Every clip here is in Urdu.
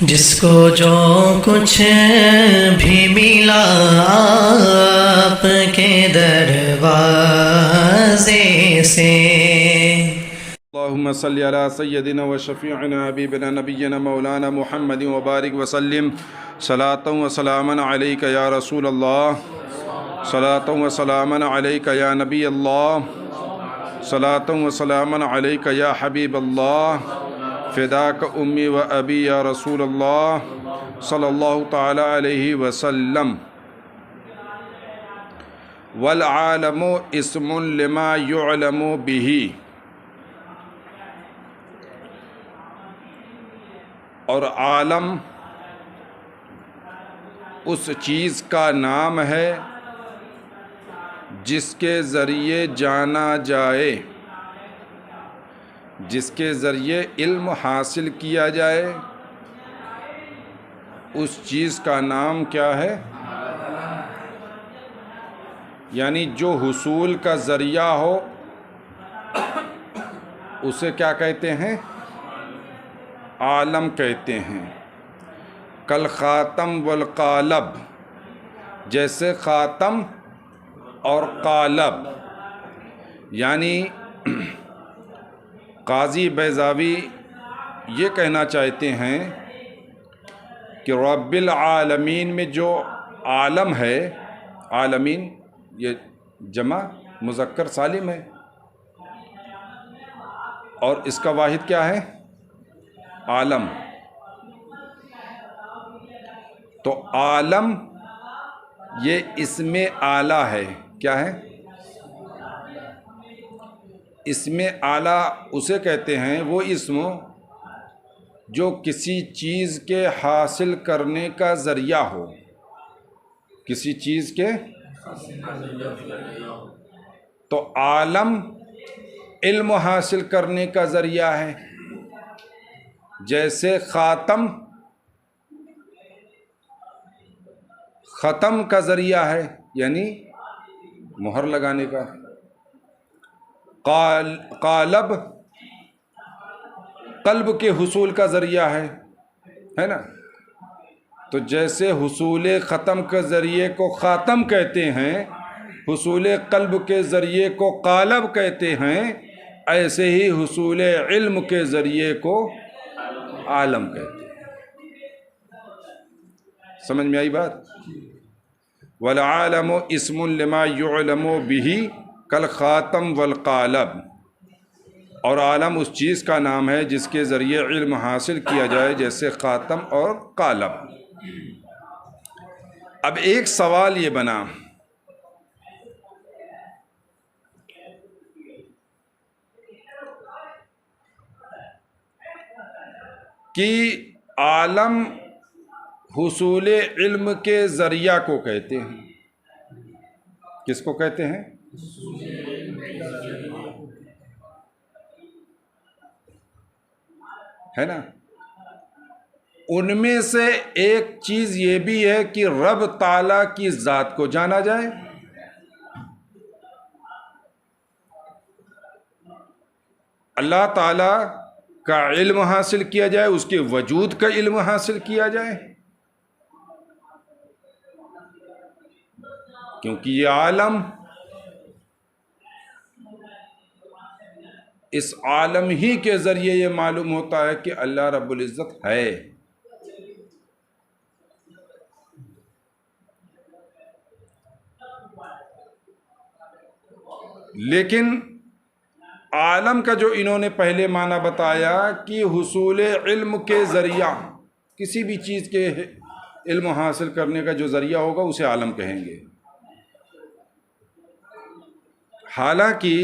جس کو جو کچھ بھی ملا آپ کے دروازے سے، اللهم صل على سيدنا وشفيعنا حبيبنا نبينا مولانا محمد وبارك وسلم صلاة وسلاما عليك يا رسول الله، صلاة وسلاما عليك يا نبي الله، صلاة وسلاما عليك يا حبيب الله، فداك أمي وأبي يا رسول الله صلى الله تعالى عليه وسلم. والعالم اسم لما يعلم به، اور عالم اس چیز کا نام ہے جس کے ذریعے جانا جائے، جس کے ذریعے علم حاصل کیا جائے، اس چیز کا نام کیا ہے؟ یعنی جو حصول کا ذریعہ ہو اسے کیا کہتے ہیں؟ عالم کہتے ہیں. کل خاتم والقالب، جیسے خاتم اور قالب. یعنی قاضی بیضاوی یہ کہنا چاہتے ہیں کہ رب العالمین میں جو عالم ہے، عالمین یہ جمع مذکر سالم ہے، اور اس کا واحد کیا ہے؟ عالم. تو عالم یہ اسم اعلیٰ ہے. کیا ہے؟ اسم اعلیٰ اسے کہتے ہیں وہ اسم جو کسی چیز کے حاصل کرنے کا ذریعہ ہو، کسی چیز کے. تو عالم علم حاصل کرنے کا ذریعہ ہے، جیسے خاتم ختم کا ذریعہ ہے، یعنی مہر لگانے کا. قالب قلب کے حصول کا ذریعہ ہے نا. تو جیسے حصول ختم کے ذریعے کو خاتم کہتے ہیں، حصول قلب کے ذریعے کو قالب کہتے ہیں، ایسے ہی حصول علم کے ذریعے کو عالم کہتے ہیں. سمجھ میں آئی بات؟ والعالم اسم لما يعلم به کالخاتم والقالب، اور عالم اس چیز کا نام ہے جس کے ذریعے علم حاصل کیا جائے، جیسے خاتم اور قالب. اب ایک سوال یہ بنا کہ عالم حصول علم کے ذریعہ کو کہتے ہیں. کس کو کہتے ہیں؟ ہے نا. ان میں سے ایک چیز یہ بھی ہے کہ رب تعالیٰ کی ذات کو جانا جائے. اللہ تعالیٰ کا علم حاصل کیا جائے، اس کے وجود کا علم حاصل کیا جائے، کیونکہ یہ عالم اس عالم ہی کے ذریعے یہ معلوم ہوتا ہے کہ اللہ رب العزت ہے. لیکن عالم کا جو انہوں نے پہلے معنی بتایا کہ حصول علم کے ذریعہ، کسی بھی چیز کے علم حاصل کرنے کا جو ذریعہ ہوگا اسے عالم کہیں گے. حالانکہ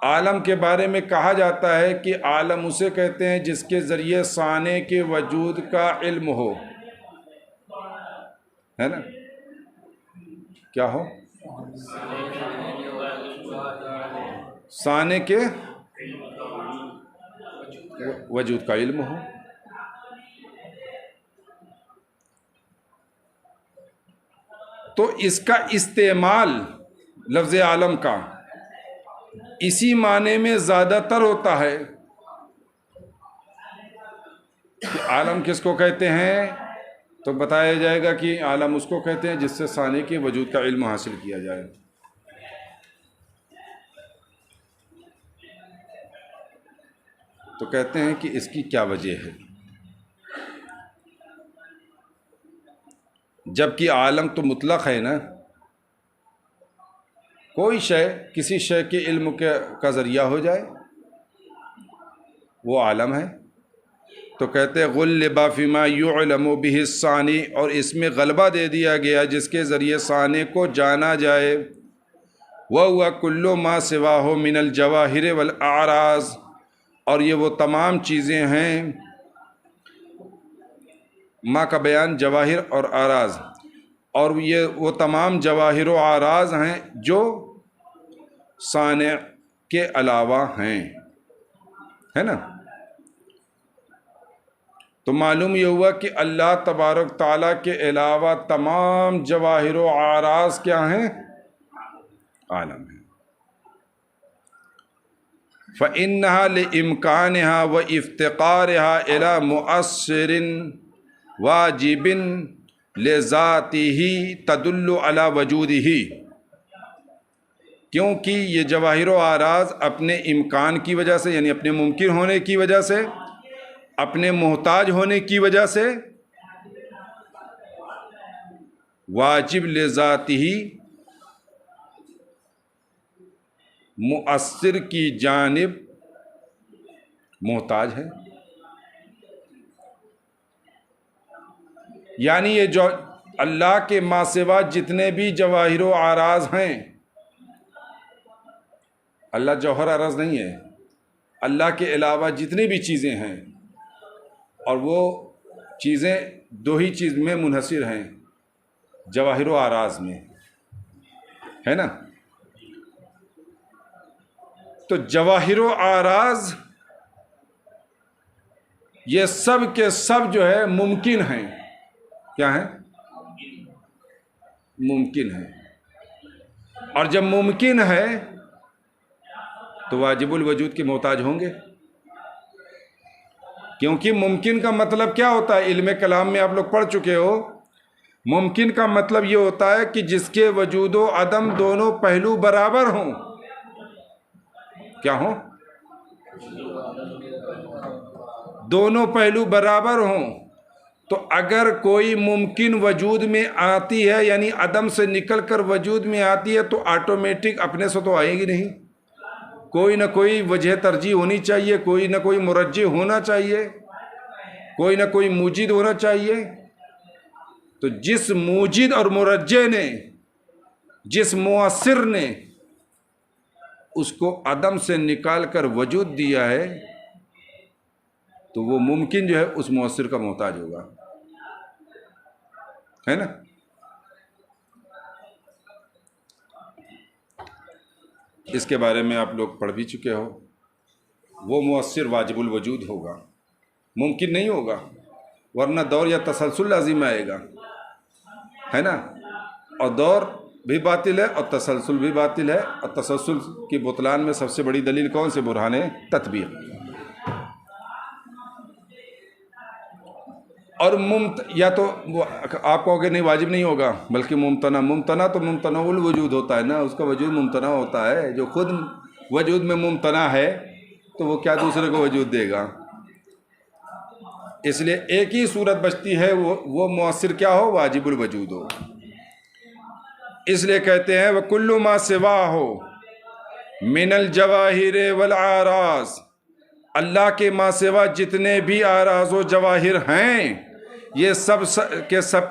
عالم کے بارے میں کہا جاتا ہے کہ عالم اسے کہتے ہیں جس کے ذریعے صانع کے وجود کا علم ہو. ہے نا؟ کیا ہو؟ صانع کے وجود کا علم ہو. تو اس کا استعمال لفظ عالم کا اسی معنی میں زیادہ تر ہوتا ہے کہ عالم کس کو کہتے ہیں، تو بتایا جائے گا کہ عالم اس کو کہتے ہیں جس سے ثانی کے وجود کا علم حاصل کیا جائے۔ تو کہتے ہیں کہ اس کی کیا وجہ ہے، جبکہ عالم تو مطلق ہے نا، کوئی شے کسی شے کے علم کا ذریعہ ہو جائے وہ عالم ہے۔ تو کہتے ہیں غلب فیما یعلم بہ الثانی، اور اس میں غلبہ دے دیا گیا جس کے ذریعے ثانی کو جانا جائے، وَهُوَ كُلُّ مَا سِوَاهُ مِنَ الْجَوَاهِرِ وَالْأَعْرَاضِ، اور یہ وہ تمام چیزیں ہیں، ما کا بیان جواہر اور اعراض، اور یہ وہ تمام جواہر و اعراض ہیں جو صانع کے علاوہ ہیں، ہے نا۔ تو معلوم یہ ہوا کہ اللہ تبارک تعالیٰ کے علاوہ تمام جواہر و اعراض کیا ہیں، عالم ہیں۔ فَإِنَّهَا لِإِمْكَانِهَا وَإِفْتِقَارِهَا إِلَى مُؤَثِّرٍ وَاجِبٍ لِذَاتِهِ تَدُلُّ عَلَى وَجُودِهِ، کیونکہ یہ جواہر و اعراض اپنے امکان کی وجہ سے، یعنی اپنے ممکن ہونے کی وجہ سے، اپنے محتاج ہونے کی وجہ سے، واجب لذاتہ مؤثر کی جانب محتاج ہے۔ یعنی یہ جو اللہ کے ما سوا جتنے بھی جواہر و اعراض ہیں، اللہ جوہر اعراض نہیں ہے، اللہ کے علاوہ جتنی بھی چیزیں ہیں، اور وہ چیزیں دو ہی چیز میں منحصر ہیں، جواہر و اعراض میں، ہے نا۔ تو جواہر و اعراض یہ سب کے سب جو ہے ممکن ہیں، کیا ہیں، ممکن ہیں، اور جب ممکن ہے تو واجب الوجود کے محتاج ہوں گے، کیونکہ ممکن کا مطلب کیا ہوتا ہے، علم کلام میں آپ لوگ پڑھ چکے ہو، ممکن کا مطلب یہ ہوتا ہے کہ جس کے وجود و عدم دونوں پہلو برابر ہوں، کیا ہوں، دونوں پہلو برابر ہوں۔ تو اگر کوئی ممکن وجود میں آتی ہے، یعنی عدم سے نکل کر وجود میں آتی ہے، تو آٹومیٹک اپنے سے تو آئے گی نہیں، کوئی نہ کوئی وجہ ترجیح ہونی چاہیے، کوئی نہ کوئی مرجح ہونا چاہیے، کوئی نہ کوئی موجد ہونا چاہیے۔ تو جس موجد اور مرجح نے، جس مؤثر نے اس کو عدم سے نکال کر وجود دیا ہے، تو وہ ممکن جو ہے اس مؤثر کا محتاج ہوگا، ہے نا۔ اس کے بارے میں آپ لوگ پڑھ بھی چکے ہو، وہ مؤثر واجب الوجود ہوگا، ممکن نہیں ہوگا، ورنہ دور یا تسلسل لازم آئے گا، ہے نا۔ اور دور بھی باطل ہے اور تسلسل بھی باطل ہے، اور تسلسل کی بطلان میں سب سے بڑی دلیل کون سے، برہان تطبیق۔ اور یا تو آپ کہو کہ نہیں واجب نہیں ہوگا بلکہ ممتنع تو ممتنع الوجود ہوتا ہے نا، اس کا وجود ممتنع ہوتا ہے، جو خود وجود میں ممتنع ہے تو وہ کیا دوسرے کو وجود دے گا۔ اس لیے ایک ہی صورت بچتی ہے، وہ مؤثر کیا ہو، واجب الوجود ہو۔ اس لیے کہتے ہیں وَكُلُّ مَا سِوَاهُ مِنَ الْجَوَاهِرِ وَالْأَعْرَاضِ، اللہ کے ما سوا جتنے بھی اعراض و جواہر ہیں، یہ سب کے سب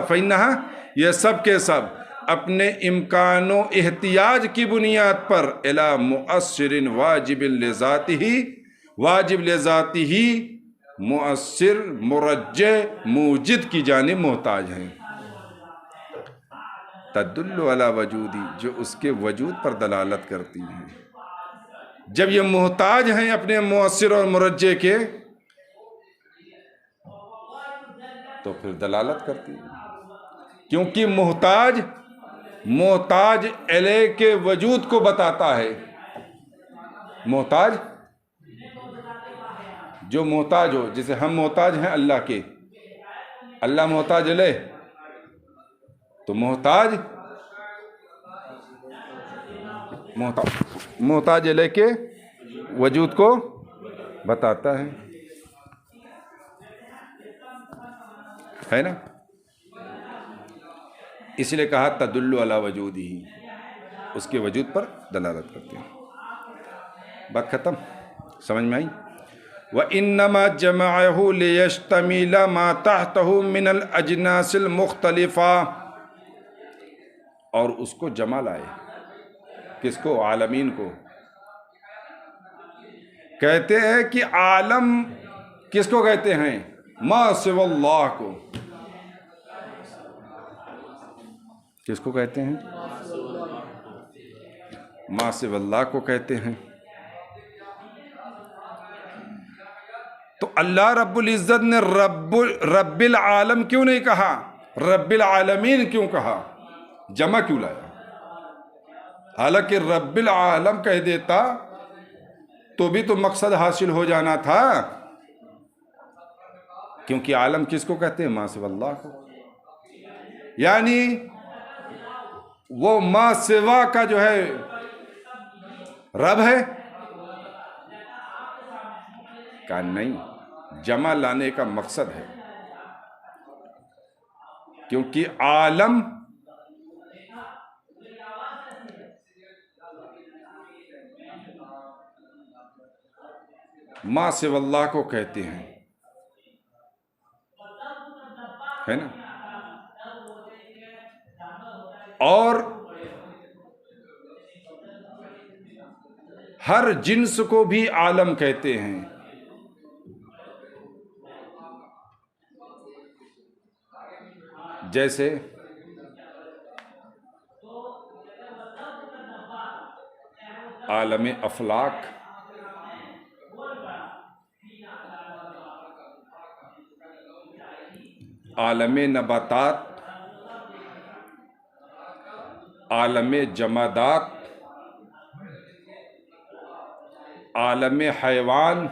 فَإِنَّهَا، یہ سب کے سب اپنے امکان و احتیاج کی بنیاد پر اِلَى مُؤَثِّرٍ واجب لذاتہ، واجب لذاتہ مؤثر مرجح موجد کی جانب محتاج ہیں، تدل علی وجودی، جو اس کے وجود پر دلالت کرتی ہیں۔ جب یہ محتاج ہیں اپنے مؤثر اور مرجح کے، تو پھر دلالت کرتی ہے، کیونکہ محتاج الیہ کے وجود کو بتاتا ہے، محتاج جو محتاج ہو، جیسے ہم محتاج ہیں اللہ کے، اللہ محتاج لے تو محتاج لے کے وجود کو بتاتا ہے نا. اس لیے کہا تدل علی وجودہ، اس کے وجود پر دلالت کرتے ہیں. بات ختم، سمجھ میں آئی؟ وَإِنَّمَا جَمَعَهُ لِيَشْتَمِلَ مَا تَحْتَهُ مِنَ الْأَجْنَاسِ الْمُخْتَلِفَةِ، اور اس کو جمع لائے. کس کو؟ عالمین کو. کہتے ہیں کہ عالم کس کو کہتے ہیں؟ ما سوى اللہ کو. کس کو کہتے ہیں؟ ما سوى اللہ کو کہتے ہیں. تو اللہ رب العزت نے رب العالم کیوں نہیں کہا؟ رب العالمین کیوں کہا؟ جمع کیوں لایا؟ حالانکہ رب العالم کہہ دیتا تو بھی تو مقصد حاصل ہو جانا تھا، کیونکہ عالم کس کو کہتے ہیں؟ ما سوى اللہ کو. یعنی وہ ما سوا کا جو ہے رب ہے؟ کہا نہیں، جمع لانے کا مقصد ہے، کیونکہ عالم ما سوى اللہ کو کہتے ہیں، ہے نا. اور ہر جنس کو بھی عالم کہتے ہیں. جیسے عالم افلاک، عالم نباتات، عالم جمادات، عالم حیوان.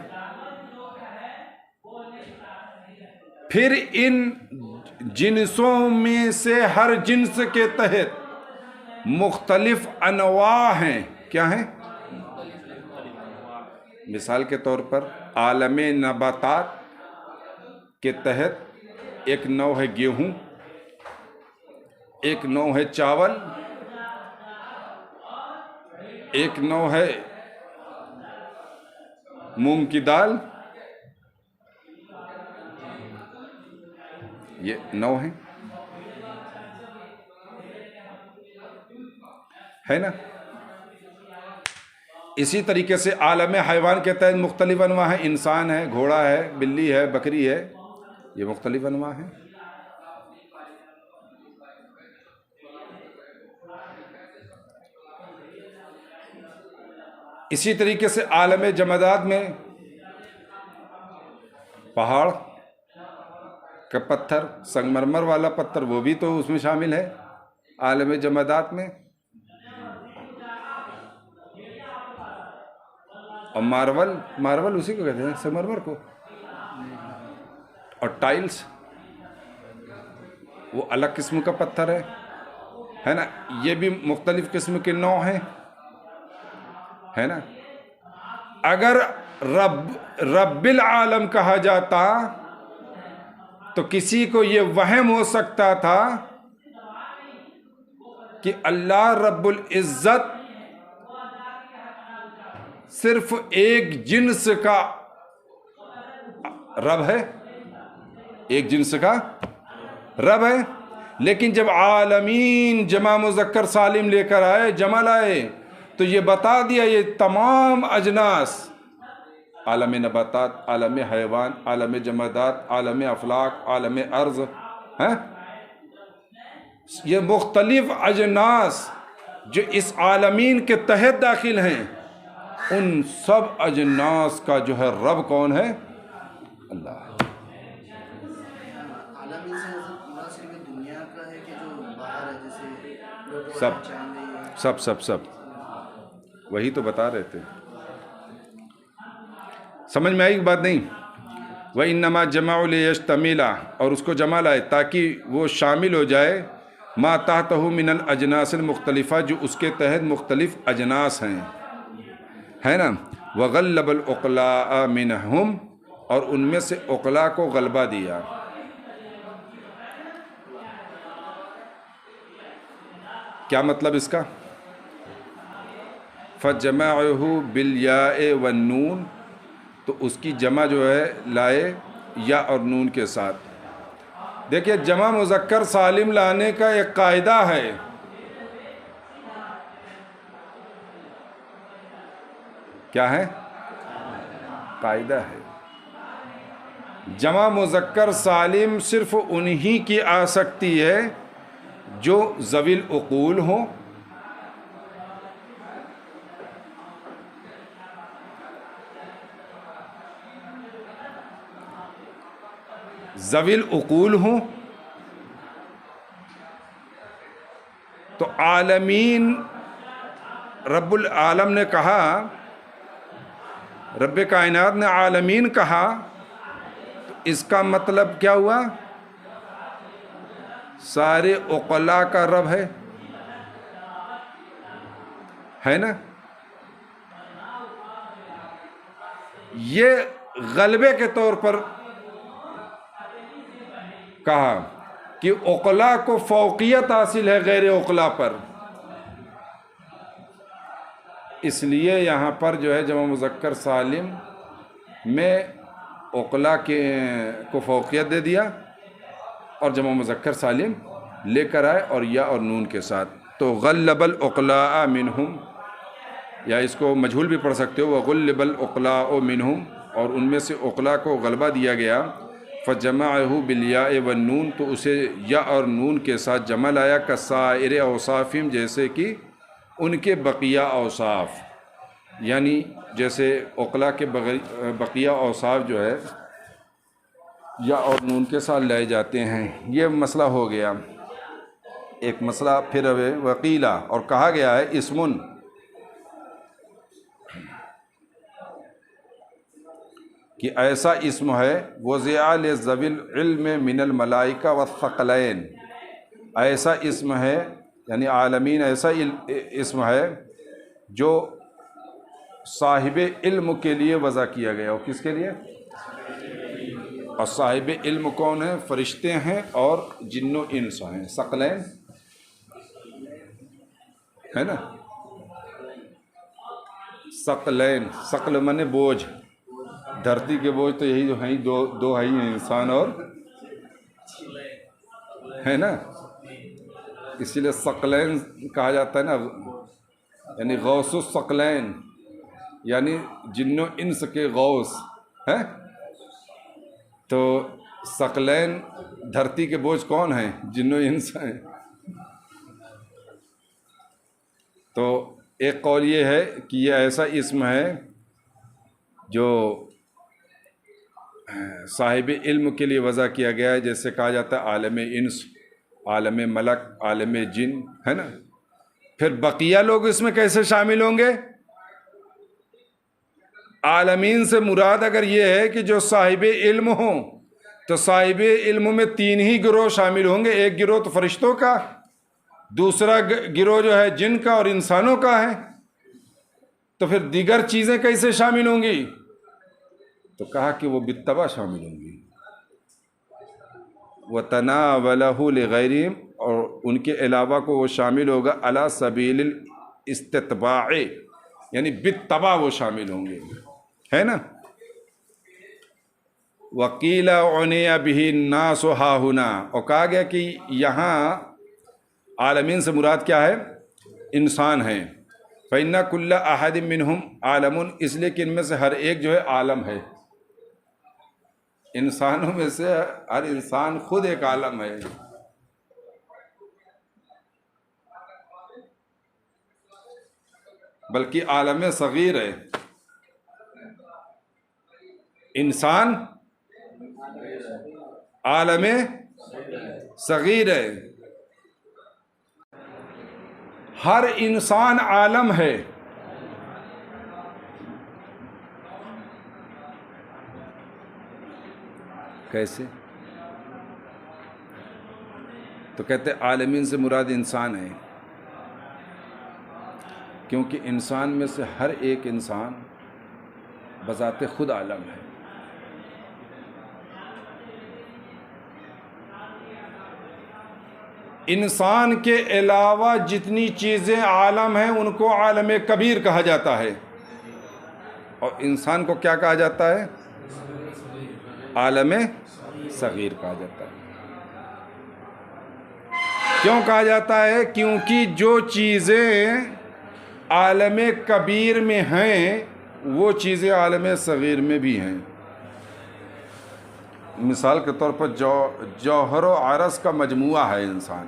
پھر ان جنسوں میں سے ہر جنس کے تحت مختلف انواع ہیں. کیا ہیں؟ مثال کے طور پر عالم نباتات کے تحت ایک نوع ہے گیہوں، ایک نوع ہے چاول، ایک نوع ہے مونگ کی دال. یہ نوع ہے نا. اسی طریقے سے عالم حیوان کے تحت مختلف انواع ہیں. انسان ہے، گھوڑا ہے، بلی ہے، بکری ہے، یہ مختلف انواع ہیں. اسی طریقے سے عالم جمادات میں پہاڑ کا پتھر، سنگ مرمر والا پتھر، وہ بھی تو اس میں شامل ہے عالم جمادات میں. اور مارول اسی کو کہتے ہیں، سنگ مرمر کو. اور ٹائلز وہ الگ قسم کا پتھر ہے نا. یہ بھی مختلف قسم کے نوع ہیں، ہے نا. اگر رب العالم کہا جاتا تو کسی کو یہ وہم ہو سکتا تھا کہ اللہ رب العزت صرف ایک جنس کا رب ہے، ایک جنس کا رب ہے. لیکن جب عالمین جمع مذکر سالم لے کر آئے، جمع لائے، تو یہ بتا دیا یہ تمام اجناس، عالم نباتات، عالم حیوان، عالم جمادات، عالم افلاک، عالم ارض، یہ مختلف اجناس جو اس عالمین کے تحت داخل ہیں، ان سب اجناس کا جو ہے رب کون ہے؟ اللہ. سب وہی تو بتا رہے تھے. سمجھ میں آئی بات نہیں؟ وَإِنَّمَا جَمَعُ لِيَشْتَمِلَ، اور اس کو جمع لائے تاکہ وہ شامل ہو جائے ما تحتہ من الاجناس المختلفہ، جو اس کے تحت مختلف اجناس ہیں، ہے نا. وغلب العقلاء منہم، اور ان میں سے عقلاء کو غلبہ دیا. کیا مطلب اس کا؟ فجمعہ بالیاء والنون، تو اس کی جمع جو ہے لائے یا اور نون کے ساتھ. دیکھیے جمع مذکر سالم لانے کا ایک قاعدہ ہے. کیا ہے؟ قاعدہ ہے. جمع مذکر سالم صرف انہی کی آ سکتی ہے جو ذوی العقول ہوں، ذوی العقول ہوں. تو عالمین رب العالم نے کہا، رب کائنات نے عالمین کہا، تو اس کا مطلب کیا ہوا؟ سارے عقلاء کا رب ہے نا. یہ غلبے کے طور پر کہا کہ عقلاء کو فوقیت حاصل ہے غیر عقلاء پر. اس لیے یہاں پر جو ہے جمع مذکر سالم میں عقلاء کو فوقیت دے دیا، اور جمع مذکر سالم لے کر آئے اور یا اور نون کے ساتھ. تو غلب العقلاء منہم، یا اس کو مجہول بھی پڑھ سکتے ہو، وغلب العقلاء منہم، اور ان میں سے عقلاء کو غلبہ دیا گیا. فجمعہ بالیاء والنون، تو اسے یا اور نون کے ساتھ جمع لایا. کسائر اوصافہم، جیسے کہ ان کے بقیہ اوصاف، یعنی جیسے عقلاء کے بقیہ اوصاف جو ہے یا اور نون کے ساتھ لائے جاتے ہیں. یہ مسئلہ ہو گیا. ایک مسئلہ پھر وقیلا، اور کہا گیا ہے اسمن، کہ ایسا اسم ہے وضع لذوی العلم من الملائکہ والثقلین. ایسا اسم ہے، یعنی عالمین ایسا اسم ہے جو صاحب علم کے لیے وضع کیا گیا. اور کس کے لیے؟ اور صاحب علم کون ہے؟ فرشتے ہیں اور جن و انس ہیں. ثقلین ہے نا. ثقلین، ثقل منے بوجھ. دھرتی کے بوجھ تو یہی جو ہیں، دو ہیں، انسان اور ہے نا. اسی لیے ثقلین کہا جاتا ہے نا، یعنی غوث الثقلین، یعنی جن و انس کے غوث ہے. تو ثقلین دھرتی کے بوجھ کون ہیں؟ جن و انس ہیں. تو ایک قول یہ ہے کہ یہ ایسا اسم ہے جو صاحب علم کے لیے وضع کیا گیا ہے، جیسے کہا جاتا ہے عالم انس، عالم ملک، عالم جن، ہے نا. پھر بقیہ لوگ اس میں کیسے شامل ہوں گے؟ عالمین سے مراد اگر یہ ہے کہ جو صاحب علم ہوں، تو صاحب علم میں تین ہی گروہ شامل ہوں گے. ایک گروہ تو فرشتوں کا، دوسرا گروہ جو ہے جن کا اور انسانوں کا ہے. تو پھر دیگر چیزیں کیسے شامل ہوں گی؟ تو کہا کہ وہ بالتبع شامل ہوں گی. وَتَنَاوَلَهُ لِغَيْرِهِمْ، اور ان کے علاوہ کو وہ شامل ہوگا علی سبیل الاستتباع، یعنی بالتبع وہ شامل ہوں گے، ہے نا. وَقِيلَ عُنِيَ بِهِ النَّاسُ هَا هُنَا، اور کہا گیا کہ یہاں عالمین سے مراد کیا ہے؟ انسان ہیں. فَإِنَّ كُلَّ أَحَدٍ مِّنْهُمْ عَالَمٌ، اس لیے کہ ان میں سے ہر ایک جو ہے عالم ہے. انسانوں میں سے ہر انسان خود ایک عالم ہے. بلکہ عالم صغیر ہے. انسان عالم صغیر ہے. ہر انسان عالم ہے. کیسے؟ تو کہتے عالمین سے مراد انسان ہے، کیونکہ انسان میں سے ہر ایک انسان بذات خود عالم ہے۔ انسان کے علاوہ جتنی چیزیں عالم ہیں ان کو عالم کبیر کہا جاتا ہے، اور انسان کو کیا کہا جاتا ہے؟ عالم صغیر کہا جاتا ہے۔ کیوں کہا جاتا ہے؟ کیونکہ جو چیزیں عالم کبیر میں ہیں وہ چیزیں عالم صغیر میں بھی ہیں۔ مثال کے طور پر جوہر و عرض کا مجموعہ ہے انسان۔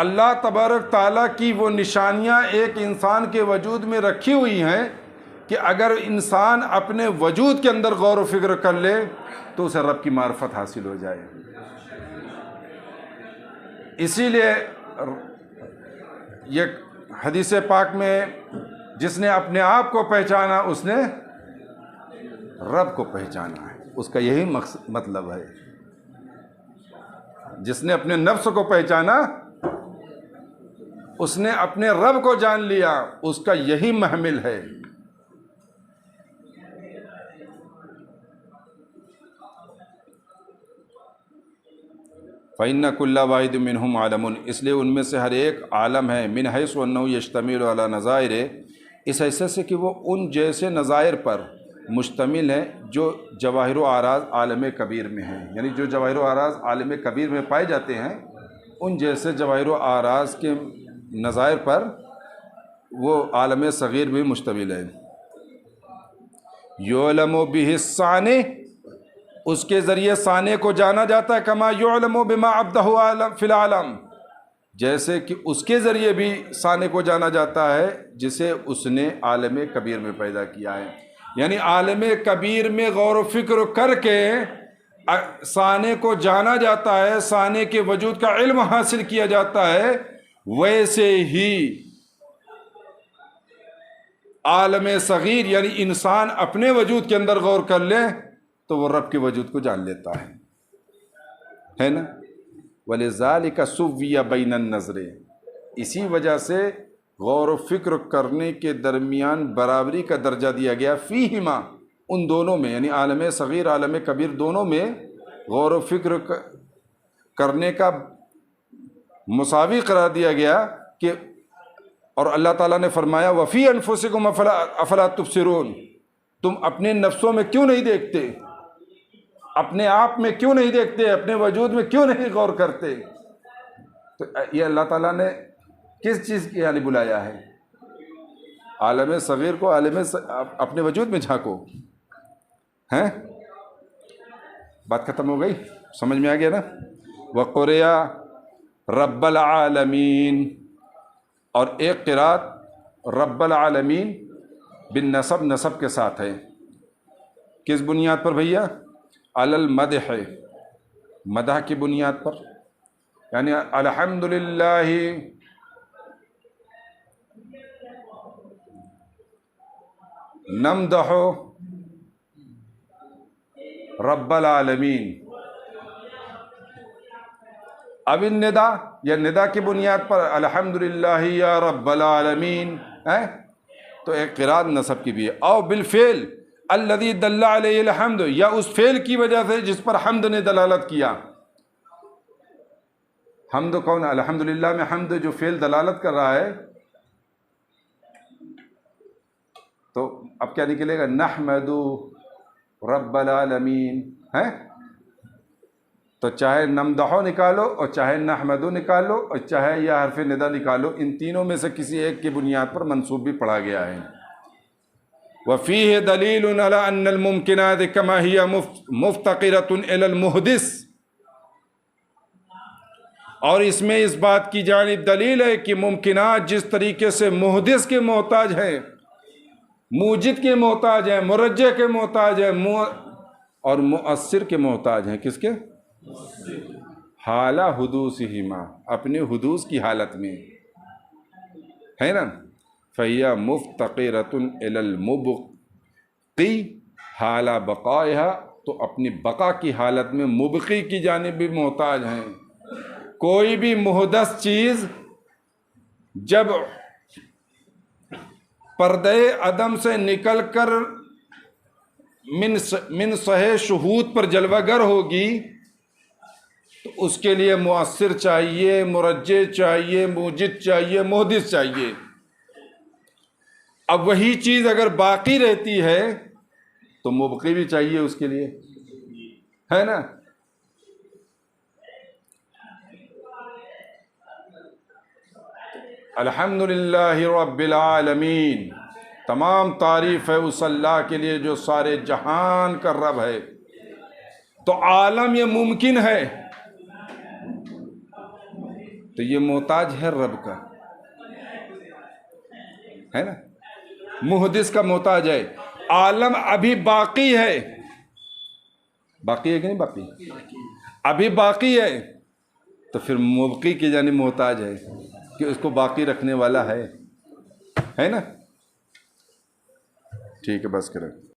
اللہ تبارک تعالیٰ کی وہ نشانیاں ایک انسان کے وجود میں رکھی ہوئی ہیں کہ اگر انسان اپنے وجود کے اندر غور و فکر کر لے تو اسے رب کی معرفت حاصل ہو جائے۔ اسی لیے یہ حدیث پاک میں جس نے اپنے آپ کو پہچانا اس نے رب کو پہچانا ہے، اس کا یہی مطلب ہے۔ جس نے اپنے نفس کو پہچانا اس نے اپنے رب کو جان لیا، اس کا یہی محمل ہے۔ فَإِنَّ كُلَّ وَاحِدٍ مِّنْهُمْ عَالَمٌ، اس لیے ان میں سے ہر ایک عالم ہے، مِنْ حَيْثُ أَنَّهُ يَشْتَمِلُ عَلَى نَظَائِرِ، اس حیثیت سے کہ وہ ان جیسے نظائر پر مشتمل ہے جو جواہر و اعراض عالم کبیر میں ہیں، یعنی جو جواہر و اعراض عالم کبیر میں پائے جاتے ہیں ان جیسے جواہر و اعراض کے نظائر پر وہ عالم صغیر بھی مشتمل ہے۔ یعلم بہ الثانی، اس کے ذریعے ثانی کو جانا جاتا ہے، کما یعلم بما عبدہ فی العالم، جیسے کہ اس کے ذریعے بھی ثانی کو جانا جاتا ہے جسے اس نے عالم کبیر میں پیدا کیا ہے۔ یعنی عالم کبیر میں غور و فکر کر کے ثانی کو جانا جاتا ہے، ثانی کے وجود کا علم حاصل کیا جاتا ہے، ویسے ہی عالم صغیر یعنی انسان اپنے وجود کے اندر غور کر لے تو وہ رب کے وجود کو جان لیتا ہے نا۔ وَلِذَلِكَ سُوِّيَ بَيْنَ النَّظْرِ، اسی وجہ سے غور و فکر کرنے کے درمیان برابری کا درجہ دیا گیا، فیہما، ان دونوں میں، یعنی عالم صغیر عالم کبیر دونوں میں غور و فکر کرنے کا مساوی قرار دیا گیا کہ، اور اللہ تعالیٰ نے فرمایا وَفِي أَنفُسِكُمْ أَفَلَا تُبْصِرُونَ، تم اپنے نفسوں میں کیوں نہیں دیکھتے، اپنے آپ میں کیوں نہیں دیکھتے، اپنے وجود میں کیوں نہیں غور کرتے؟ تو یہ اللہ تعالیٰ نے کس چیز کی یعنی بلایا ہے؟ عالم صغیر کو اپنے وجود میں جھانکو، ہیں؟ بات ختم ہو گئی، سمجھ میں آ گیا نا؟ وَقُرِئَ رب العالمین، اور ایک قرات رب العالمین بالنسب، نسب کے ساتھ ہے، کس بنیاد پر بھیا؟ علی المدح، مدح کی بنیاد پر، یعنی الحمدللہ نمدح رب العالمین۔ اب الندا، یا ندا کی بنیاد پر الحمدللہ یا رب العالمین ہے، تو ایک قرات نسب کی بھی ہے۔ او بالفعل الذی دل علیہ الحمد، یا اس فعل کی وجہ سے جس پر حمد نے دلالت کیا۔ حمد کون؟ الحمدللہ میں حمد جو فعل دلالت کر رہا ہے، تو اب کیا نکلے گا؟ نحمد رب العالمین ہے، تو چاہے نمدحو نکالو اور چاہے نحمدو نکالو اور چاہے یا حرف ندا نکالو، ان تینوں میں سے کسی ایک کی بنیاد پر منصوب بھی پڑھا گیا ہے۔ وفیہ دلیل علی ان الممکنات کما ہی مفتقرۃ الی المحدث، اور اس میں اس بات کی جانب دلیل ہے کہ ممکنات جس طریقے سے محدث کے محتاج ہیں، موجد کے محتاج ہیں، مرجع کے محتاج ہیں، اور مؤثر کے محتاج ہیں، کس کے؟ حالہ حدوثہما، اپنے حدوث کی حالت میں ہے نا۔ فَهِيَ مُفْتَقِرَةٌ إِلَى الْمُبْقِي حال بقائها، تو اپنی بقا کی حالت میں مبقی کی جانب بھی محتاج ہیں۔ کوئی بھی محدث چیز جب پردے عدم سے نکل کر من صحیح شہود پر جلوہ گر ہوگی تو اس کے لیے مؤثر چاہیے، مرجع چاہیے، موجد چاہیے، محدث چاہیے۔ اب وہی چیز اگر باقی رہتی ہے تو مبقی بھی چاہیے اس کے لیے، ہے نا؟ الحمدللہ رب العالمین، تمام تعریف ہے اس اللہ کے لیے جو سارے جہان کا رب ہے۔ تو عالم یہ ممکن ہے، تو یہ محتاج ہے رب کا، ہے نا؟ محدث کا محتاج ہے۔ عالم ابھی باقی ہے، باقی ہے کہ نہیں باقی؟ ابھی باقی ہے، تو پھر مبقی کی جانب محتاج ہے کہ اس کو باقی رکھنے والا ہے نا؟ ٹھیک ہے، بس کریں۔